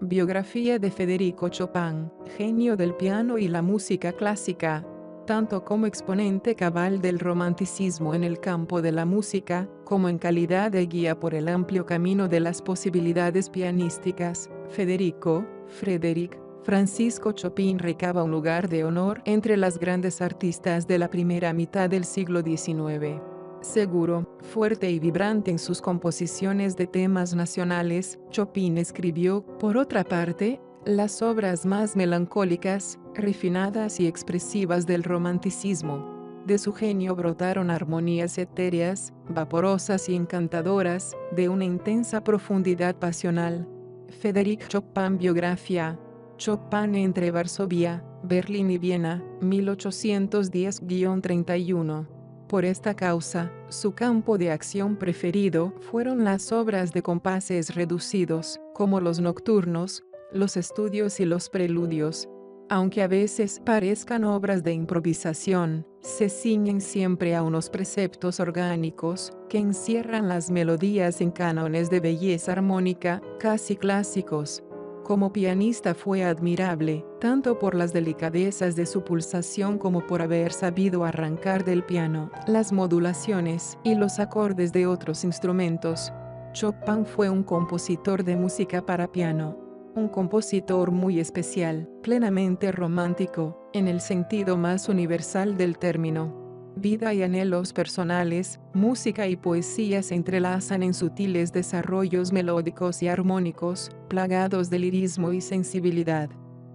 Biografía de Federico Chopin, genio del piano y la música clásica. Tanto como exponente cabal del romanticismo en el campo de la música, como en calidad de guía por el amplio camino de las posibilidades pianísticas, Frédéric Francisco Chopin recaba un lugar de honor entre las grandes artistas de la primera mitad del siglo XIX. Seguro, fuerte y vibrante en sus composiciones de temas nacionales, Chopin escribió, por otra parte, las obras más melancólicas, refinadas y expresivas del romanticismo. De su genio brotaron armonías etéreas, vaporosas y encantadoras, de una intensa profundidad pasional. Frédéric Chopin Biografía. Chopin entre Varsovia, Berlín y Viena, 1810-31. Por esta causa, su campo de acción preferido fueron las obras de compases reducidos, como los nocturnos, los estudios y los preludios. Aunque a veces parezcan obras de improvisación, se ciñen siempre a unos preceptos orgánicos, que encierran las melodías en cánones de belleza armónica, casi clásicos. Como pianista fue admirable, tanto por las delicadezas de su pulsación como por haber sabido arrancar del piano las modulaciones y los acordes de otros instrumentos. Chopin fue un compositor de música para piano. Un compositor muy especial, plenamente romántico, en el sentido más universal del término. Vida y anhelos personales, música y poesía se entrelazan en sutiles desarrollos melódicos y armónicos, plagados de lirismo y sensibilidad.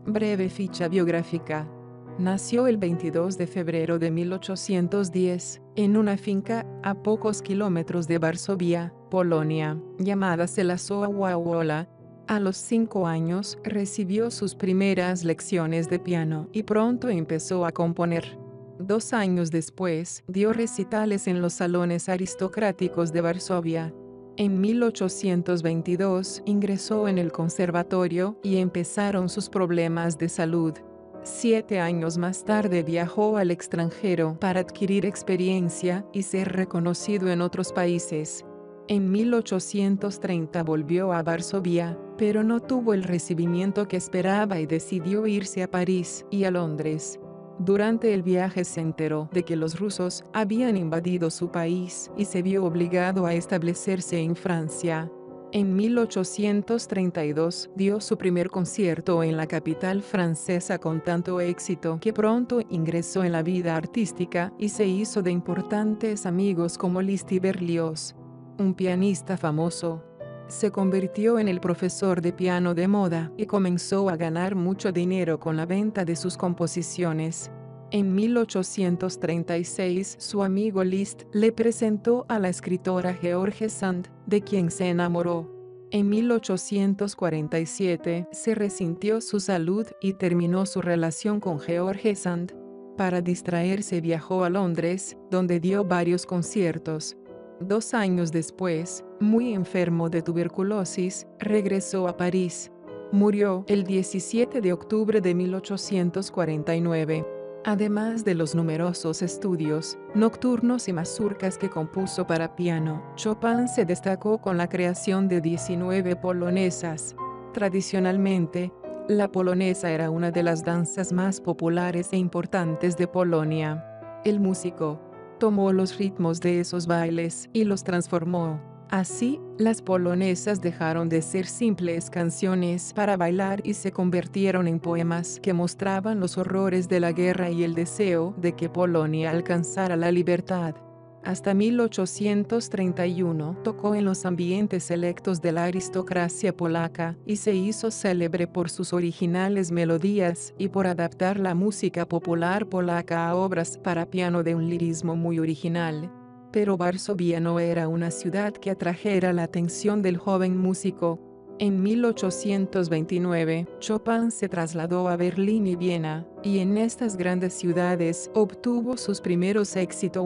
Breve ficha biográfica. Nació el 22 de febrero de 1810, en una finca, a pocos kilómetros de Varsovia, Polonia, llamada Żelazowa-Wola. A los 5 años recibió sus primeras lecciones de piano y pronto empezó a componer. 2 años después, dio recitales en los salones aristocráticos de Varsovia. En 1822 ingresó en el conservatorio y empezaron sus problemas de salud. 7 años más tarde viajó al extranjero para adquirir experiencia y ser reconocido en otros países. En 1830 volvió a Varsovia, pero no tuvo el recibimiento que esperaba y decidió irse a París y a Londres. Durante el viaje se enteró de que los rusos habían invadido su país y se vio obligado a establecerse en Francia. En 1832 dio su primer concierto en la capital francesa con tanto éxito que pronto ingresó en la vida artística y se hizo de importantes amigos como Liszt y Berlioz. Un pianista famoso. Se convirtió en el profesor de piano de moda y comenzó a ganar mucho dinero con la venta de sus composiciones. En 1836 su amigo Liszt le presentó a la escritora George Sand, de quien se enamoró. En 1847 se resintió su salud y terminó su relación con George Sand. Para distraerse viajó a Londres, donde dio varios conciertos. 2 años después, muy enfermo de tuberculosis, regresó a París. Murió el 17 de octubre de 1849. Además de los numerosos estudios, nocturnos y mazurcas que compuso para piano, Chopin se destacó con la creación de 19 polonesas. Tradicionalmente, la polonesa era una de las danzas más populares e importantes de Polonia. El músico tomó los ritmos de esos bailes y los transformó. Así, las polonesas dejaron de ser simples canciones para bailar y se convirtieron en poemas que mostraban los horrores de la guerra y el deseo de que Polonia alcanzara la libertad. Hasta 1831 tocó en los ambientes selectos de la aristocracia polaca y se hizo célebre por sus originales melodías y por adaptar la música popular polaca a obras para piano de un lirismo muy original. Pero Varsovia no era una ciudad que atrajera la atención del joven músico. En 1829, Chopin se trasladó a Berlín y Viena, y en estas grandes ciudades obtuvo sus primeros éxitos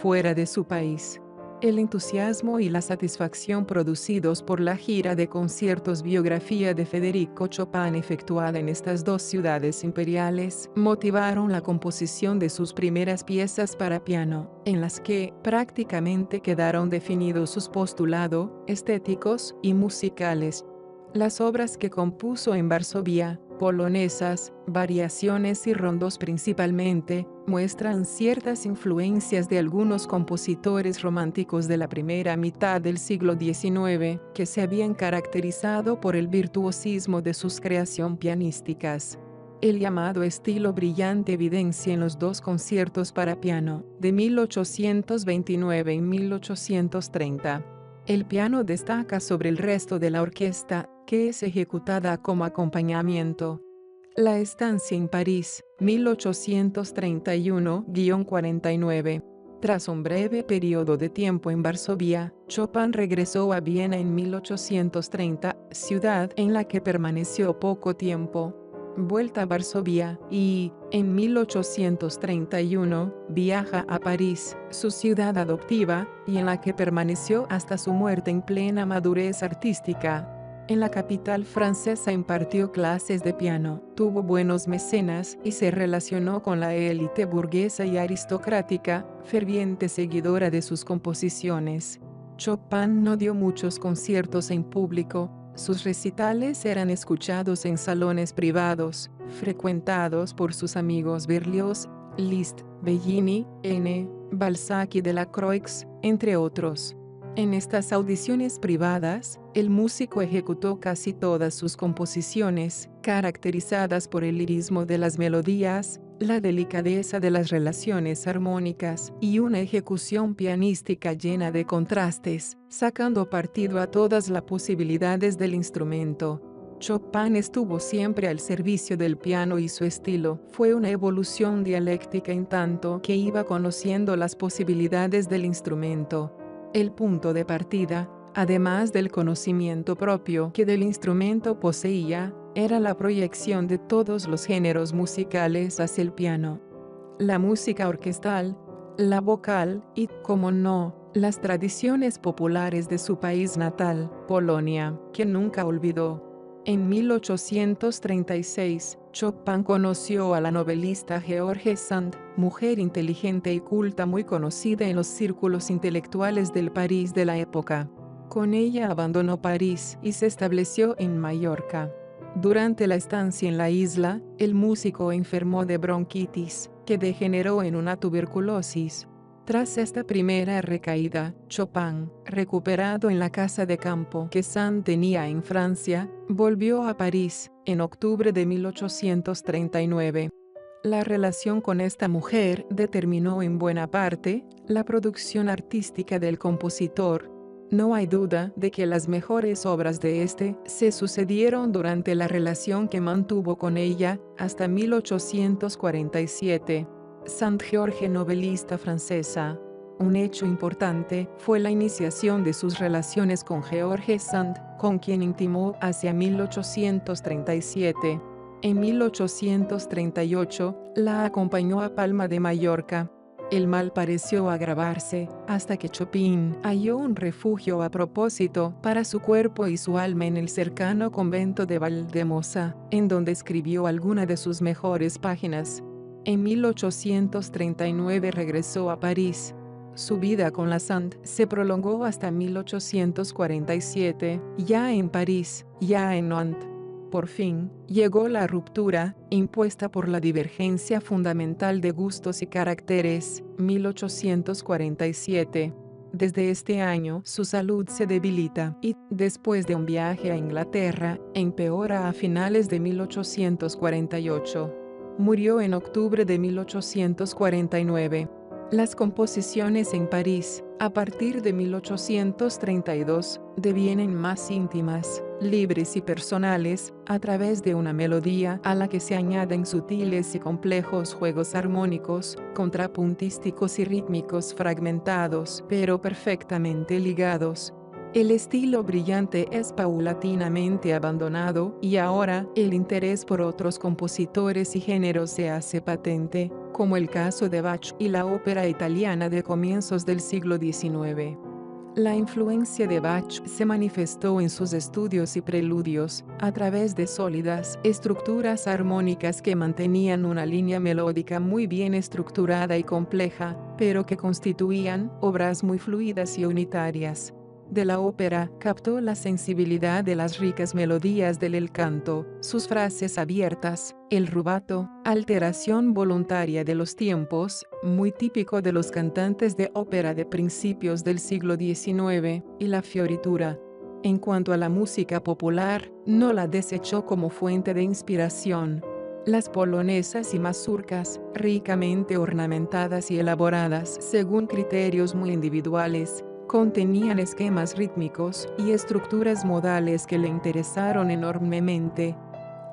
fuera de su país. El entusiasmo y la satisfacción producidos por la gira de conciertos biografía de Federico Chopin efectuada en estas 2 ciudades imperiales motivaron la composición de sus primeras piezas para piano, en las que prácticamente quedaron definidos sus postulados estéticos y musicales. Las obras que compuso en Varsovia, polonesas, variaciones y rondos principalmente, muestran ciertas influencias de algunos compositores románticos de la primera mitad del siglo XIX, que se habían caracterizado por el virtuosismo de sus creaciones pianísticas. El llamado estilo brillante evidencia en los dos conciertos para piano, de 1829 y 1830. El piano destaca sobre el resto de la orquesta, que es ejecutada como acompañamiento. La estancia en París, 1831-49. Tras un breve periodo de tiempo en Varsovia, Chopin regresó a Viena en 1830, ciudad en la que permaneció poco tiempo. Vuelta a Varsovia y, en 1831, viaja a París, su ciudad adoptiva, y en la que permaneció hasta su muerte en plena madurez artística. En la capital francesa impartió clases de piano, tuvo buenos mecenas y se relacionó con la élite burguesa y aristocrática, ferviente seguidora de sus composiciones. Chopin no dio muchos conciertos en público. Sus recitales eran escuchados en salones privados, frecuentados por sus amigos Berlioz, Liszt, Bellini, Balzac y Delacroix, entre otros. En estas audiciones privadas, el músico ejecutó casi todas sus composiciones, caracterizadas por el lirismo de las melodías, la delicadeza de las relaciones armónicas y una ejecución pianística llena de contrastes, sacando partido a todas las posibilidades del instrumento. Chopin estuvo siempre al servicio del piano y su estilo fue una evolución dialéctica en tanto que iba conociendo las posibilidades del instrumento. El punto de partida, además del conocimiento propio que del instrumento poseía, era la proyección de todos los géneros musicales hacia el piano. La música orquestal, la vocal y, como no, las tradiciones populares de su país natal, Polonia, que nunca olvidó. En 1836, Chopin conoció a la novelista George Sand, mujer inteligente y culta muy conocida en los círculos intelectuales del París de la época. Con ella abandonó París y se estableció en Mallorca. Durante la estancia en la isla, el músico enfermó de bronquitis, que degeneró en una tuberculosis. Tras esta primera recaída, Chopin, recuperado en la casa de campo que Sand tenía en Francia, volvió a París, en octubre de 1839. La relación con esta mujer determinó en buena parte la producción artística del compositor. No hay duda de que las mejores obras de este se sucedieron durante la relación que mantuvo con ella hasta 1847. Sand George, novelista francesa. Un hecho importante fue la iniciación de sus relaciones con George Sand, con quien intimó hacia 1837. En 1838, la acompañó a Palma de Mallorca. El mal pareció agravarse, hasta que Chopin halló un refugio a propósito para su cuerpo y su alma en el cercano convento de Valdemosa, en donde escribió algunas de sus mejores páginas. En 1839 regresó a París. Su vida con la Sand se prolongó hasta 1847, ya en París, ya en Nantes. Por fin, llegó la ruptura, impuesta por la divergencia fundamental de gustos y caracteres, 1847. Desde este año su salud se debilita y, después de un viaje a Inglaterra, empeora a finales de 1848. Murió en octubre de 1849. Las composiciones en París, a partir de 1832, devienen más íntimas, libres y personales, a través de una melodía a la que se añaden sutiles y complejos juegos armónicos, contrapuntísticos y rítmicos fragmentados, pero perfectamente ligados. El estilo brillante es paulatinamente abandonado y ahora el interés por otros compositores y géneros se hace patente, como el caso de Bach y la ópera italiana de comienzos del siglo XIX. La influencia de Bach se manifestó en sus estudios y preludios, a través de sólidas estructuras armónicas que mantenían una línea melódica muy bien estructurada y compleja, pero que constituían obras muy fluidas y unitarias. de la ópera, captó la sensibilidad de las ricas melodías del canto, sus frases abiertas, el rubato, alteración voluntaria de los tiempos, muy típico de los cantantes de ópera de principios del siglo XIX, y la fioritura. En cuanto a la música popular, no la desechó como fuente de inspiración. Las polonesas y mazurcas, ricamente ornamentadas y elaboradas según criterios muy individuales, contenían esquemas rítmicos y estructuras modales que le interesaron enormemente.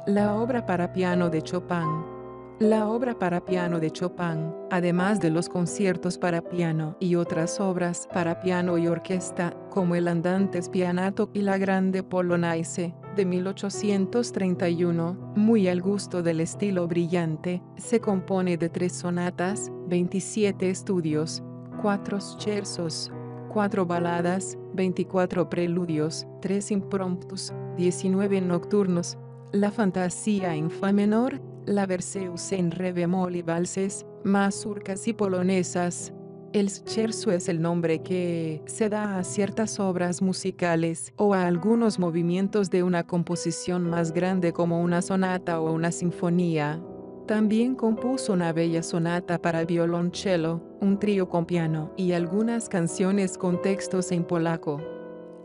La obra para piano de Chopin. La obra para piano de Chopin, además de los conciertos para piano y otras obras para piano y orquesta, como el Andante Spianato y la Grande Polonaise, de 1831, muy al gusto del estilo brillante, se compone de 3 sonatas, 27 estudios, 4 scherzos, 4 baladas, 24 preludios, 3 impromptus, 19 nocturnos, la fantasía en fa menor, la Berceuse en re bemol y valses, mazurcas y polonesas. El scherzo es el nombre que se da a ciertas obras musicales o a algunos movimientos de una composición más grande como una sonata o una sinfonía. También compuso una bella sonata para violonchelo, un trío con piano y algunas canciones con textos en polaco.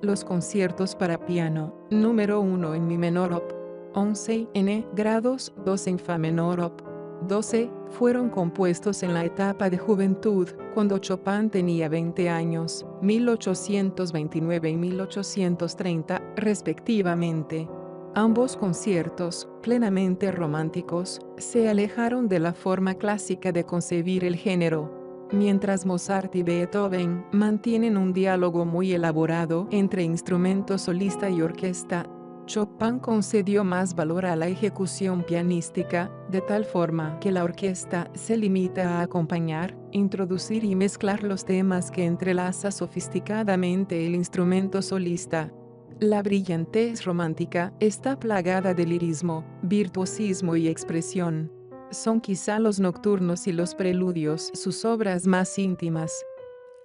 Los conciertos para piano, número 1 en mi menor op. 11 n grados, 2 en fa menor op. 12, fueron compuestos en la etapa de juventud, cuando Chopin tenía 20 años, 1829 y 1830, respectivamente. Ambos conciertos, plenamente románticos, se alejaron de la forma clásica de concebir el género. Mientras Mozart y Beethoven mantienen un diálogo muy elaborado entre instrumento solista y orquesta, Chopin concedió más valor a la ejecución pianística, de tal forma que la orquesta se limita a acompañar, introducir y mezclar los temas que entrelaza sofisticadamente el instrumento solista. La brillantez romántica está plagada de lirismo, virtuosismo y expresión. Son quizá los nocturnos y los preludios sus obras más íntimas.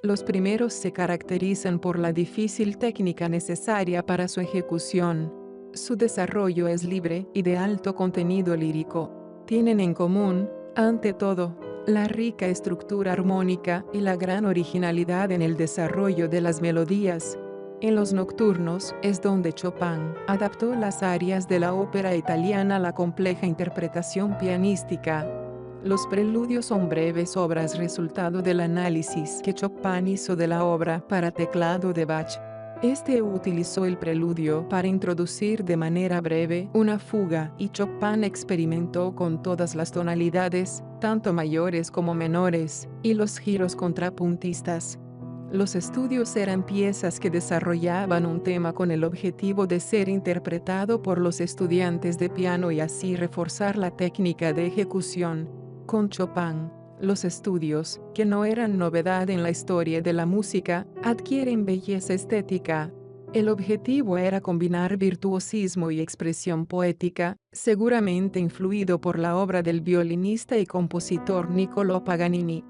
Los primeros se caracterizan por la difícil técnica necesaria para su ejecución. Su desarrollo es libre y de alto contenido lírico. Tienen en común, ante todo, la rica estructura armónica y la gran originalidad en el desarrollo de las melodías. En los nocturnos es donde Chopin adaptó las arias de la ópera italiana a la compleja interpretación pianística. Los preludios son breves obras resultado del análisis que Chopin hizo de la obra para teclado de Bach. Este utilizó el preludio para introducir de manera breve una fuga y Chopin experimentó con todas las tonalidades, tanto mayores como menores, y los giros contrapuntistas. Los estudios eran piezas que desarrollaban un tema con el objetivo de ser interpretado por los estudiantes de piano y así reforzar la técnica de ejecución. Con Chopin, los estudios, que no eran novedad en la historia de la música, adquieren belleza estética. El objetivo era combinar virtuosismo y expresión poética, seguramente influido por la obra del violinista y compositor Niccolò Paganini.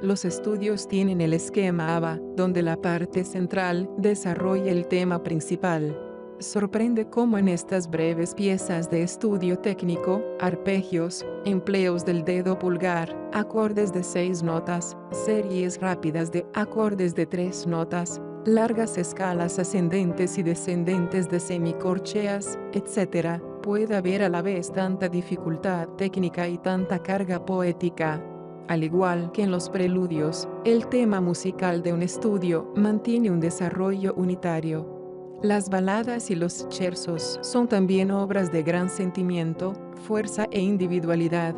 Los estudios tienen el esquema ABA, donde la parte central desarrolla el tema principal. Sorprende cómo en estas breves piezas de estudio técnico, arpegios, empleos del dedo pulgar, acordes de 6 notas, series rápidas de acordes de 3 notas, largas escalas ascendentes y descendentes de semicorcheas, etc., puede haber a la vez tanta dificultad técnica y tanta carga poética. Al igual que en los preludios, el tema musical de un estudio mantiene un desarrollo unitario. Las baladas y los scherzos son también obras de gran sentimiento, fuerza e individualidad.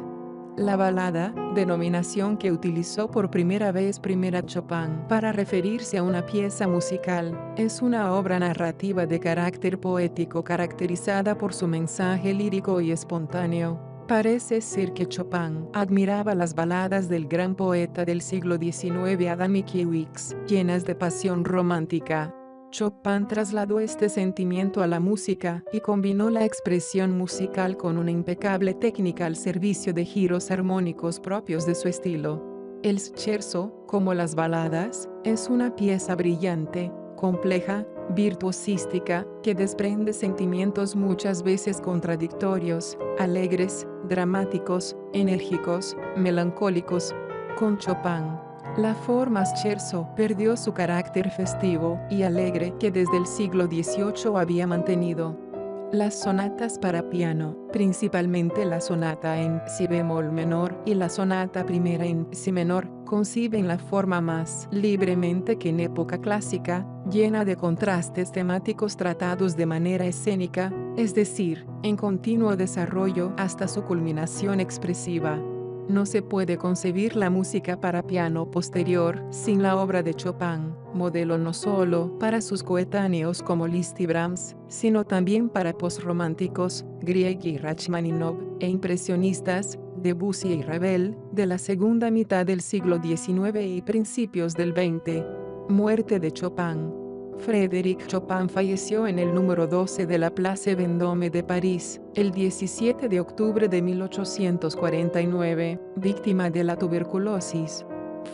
La balada, denominación que utilizó por primera vez Chopin para referirse a una pieza musical, es una obra narrativa de carácter poético caracterizada por su mensaje lírico y espontáneo. Parece ser que Chopin admiraba las baladas del gran poeta del siglo XIX Adam Mickiewicz, llenas de pasión romántica. Chopin trasladó este sentimiento a la música y combinó la expresión musical con una impecable técnica al servicio de giros armónicos propios de su estilo. El scherzo, como las baladas, es una pieza brillante, compleja, virtuosística, que desprende sentimientos muchas veces contradictorios, alegres, dramáticos, enérgicos, melancólicos. Con Chopin, la forma scherzo perdió su carácter festivo y alegre que desde el siglo XVIII había mantenido. Las sonatas para piano, principalmente la sonata en si bemol menor y la sonata primera en si menor, conciben la forma más libremente que en época clásica, llena de contrastes temáticos tratados de manera escénica, es decir, en continuo desarrollo hasta su culminación expresiva. No se puede concebir la música para piano posterior sin la obra de Chopin, modelo no solo para sus coetáneos como Liszt y Brahms, sino también para posrománticos, Grieg y Rachmaninoff, e impresionistas, Debussy y Ravel, de la segunda mitad del siglo XIX y principios del XX. Muerte de Chopin. Frédéric Chopin falleció en el número 12 de la Place Vendôme de París, el 17 de octubre de 1849, víctima de la tuberculosis.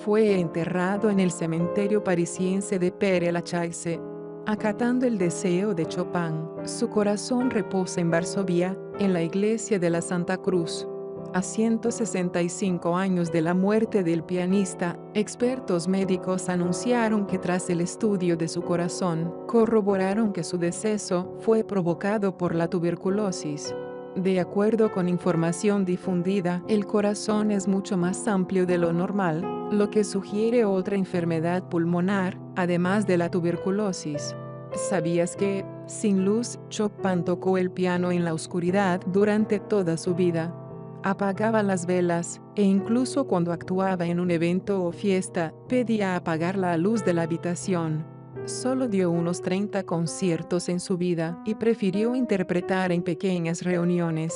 Fue enterrado en el cementerio parisiense de Père-Lachaise. Acatando el deseo de Chopin, su corazón reposa en Varsovia, en la iglesia de la Santa Cruz. A 165 años de la muerte del pianista, expertos médicos anunciaron que tras el estudio de su corazón, corroboraron que su deceso fue provocado por la tuberculosis. De acuerdo con información difundida, el corazón es mucho más amplio de lo normal, lo que sugiere otra enfermedad pulmonar, además de la tuberculosis. ¿Sabías que, sin luz, Chopin tocó el piano en la oscuridad durante toda su vida? Apagaba las velas, e incluso cuando actuaba en un evento o fiesta, pedía apagar la luz de la habitación. Solo dio unos 30 conciertos en su vida y prefirió interpretar en pequeñas reuniones.